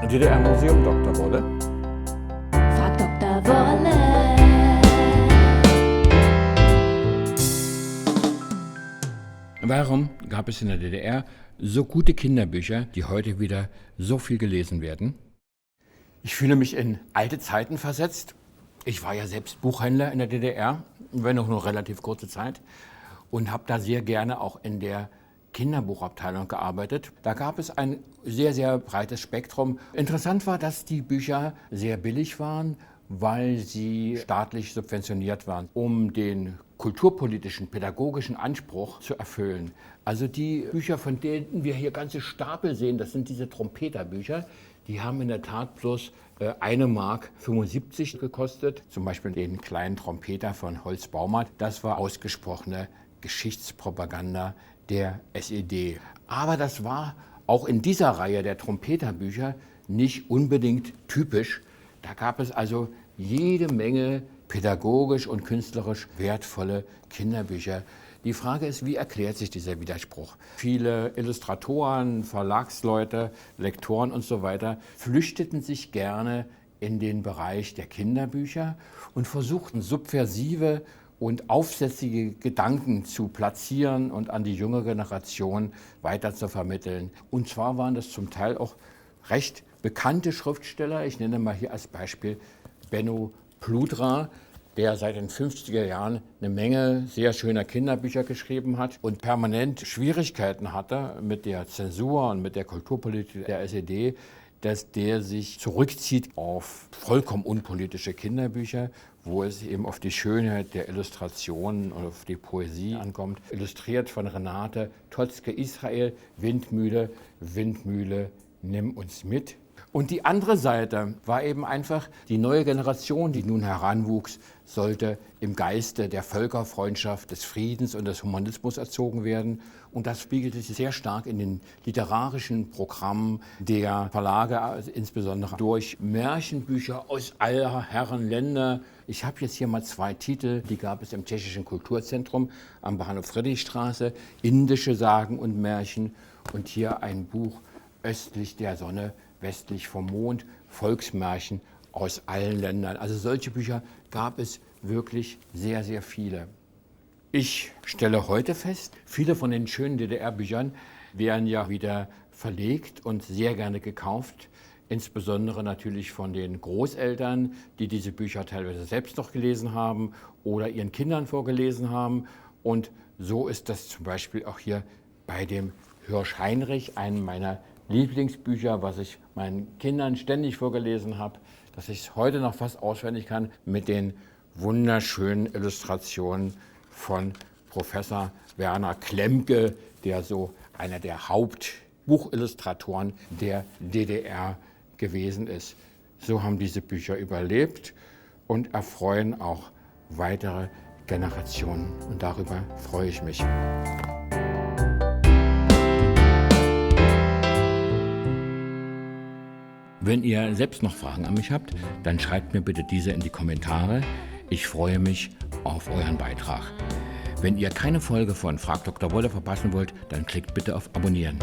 DDR-Museum Dr. Wolle. Frag Dr. Wolle. Warum gab es in der DDR so gute Kinderbücher, die heute wieder so viel gelesen werden? Ich fühle mich in alte Zeiten versetzt. Ich war ja selbst Buchhändler in der DDR, wenn auch nur relativ kurze Zeit, und habe da sehr gerne auch in der Kinderbuchabteilung gearbeitet. Da gab es ein sehr, sehr breites Spektrum. Interessant war, dass die Bücher sehr billig waren, weil sie staatlich subventioniert waren, um den kulturpolitischen, pädagogischen Anspruch zu erfüllen. Also die Bücher, von denen wir hier ganze Stapel sehen, das sind diese Trompeterbücher, die haben in der Tat bloß 1,75 Mark gekostet. Zum Beispiel den kleinen Trompeter von Holz Baumert. Das war ausgesprochene Geschichtspropaganda der SED. Aber das war auch in dieser Reihe der Trompeterbücher nicht unbedingt typisch. Da gab es also jede Menge pädagogisch und künstlerisch wertvolle Kinderbücher. Die Frage ist, wie erklärt sich dieser Widerspruch? Viele Illustratoren, Verlagsleute, Lektoren und so weiter flüchteten sich gerne in den Bereich der Kinderbücher und versuchten subversive und aufsätzige Gedanken zu platzieren und an die junge Generation weiter zu vermitteln. Und zwar waren das zum Teil auch recht bekannte Schriftsteller. Ich nenne mal hier als Beispiel Benno Pludra, der seit den 50er Jahren eine Menge sehr schöner Kinderbücher geschrieben hat und permanent Schwierigkeiten hatte mit der Zensur und mit der Kulturpolitik der SED, dass der sich zurückzieht auf vollkommen unpolitische Kinderbücher, wo es eben auf die Schönheit der Illustrationen und auf die Poesie ankommt. Illustriert von Renate Totzke-Israel, Windmühle, Windmühle, nimm uns mit. Und die andere Seite war eben einfach, die neue Generation, die nun heranwuchs, sollte im Geiste der Völkerfreundschaft, des Friedens und des Humanismus erzogen werden. Und das spiegelte sich sehr stark in den literarischen Programmen der Verlage, insbesondere durch Märchenbücher aus aller Herren Länder. Ich habe jetzt hier mal 2 Titel, die gab es im Tschechischen Kulturzentrum am Bahnhof Friedrichstraße, Indische Sagen und Märchen, und hier ein Buch Östlich der Sonne, westlich vom Mond, Volksmärchen aus allen Ländern. Also solche Bücher gab es wirklich sehr, sehr viele. Ich stelle heute fest, viele von den schönen DDR-Büchern werden ja wieder verlegt und sehr gerne gekauft. Insbesondere natürlich von den Großeltern, die diese Bücher teilweise selbst noch gelesen haben oder ihren Kindern vorgelesen haben. Und so ist das zum Beispiel auch hier bei dem Hirsch Heinrich, einem meiner Lieblingsbücher, was ich meinen Kindern ständig vorgelesen habe, dass ich es heute noch fast auswendig kann, mit den wunderschönen Illustrationen von Professor Werner Klemke, der so einer der Hauptbuchillustratoren der DDR gewesen ist. So haben diese Bücher überlebt und erfreuen auch weitere Generationen. Und darüber freue ich mich. Wenn ihr selbst noch Fragen an mich habt, dann schreibt mir bitte diese in die Kommentare. Ich freue mich auf euren Beitrag. Wenn ihr keine Folge von Frag Dr. Wolle verpassen wollt, dann klickt bitte auf Abonnieren.